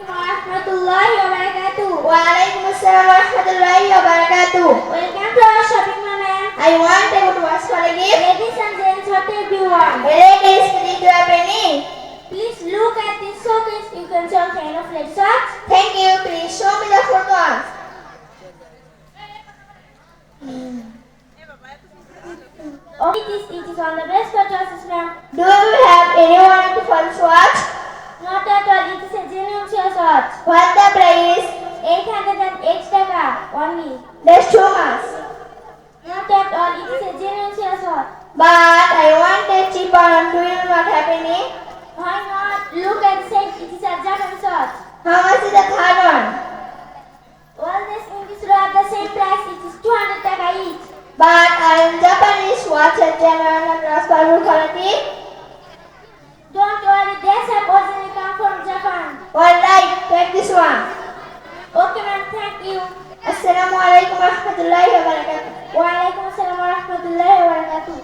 Warahmatullahi wabarakatuh. Waalaikumsalam warahmatullahi wabarakatuh. Welcome to our shopping mall, ma'am. I want a good watch for a gift. Ladies and gents, what do you want? Ladies, please do a penny. Please look at this showcase. You can show kind of red socks. Thank you. Please show me the photos. Oh, it is on the best purchases, ma'am. Do you have anyone at the false watch? Not at all. It is a genuine watch. What the price? 808 taka only. That's too much. Not at all. It is a genuine watch. But I want a cheaper one. Do you not have any? Why not? Look at the same. It is a Japanese watch. How much is the third one? All these English are the same price. It is 200 taka each. But Japanese watch are genuine and transferable quality. Don't worry. These have originally come from Japan. Alright, take this one. Okay, ma'am. Thank you. Assalamualaikum warahmatullahi wabarakatuh. Waalaikumsalam warahmatullahi wabarakatuh.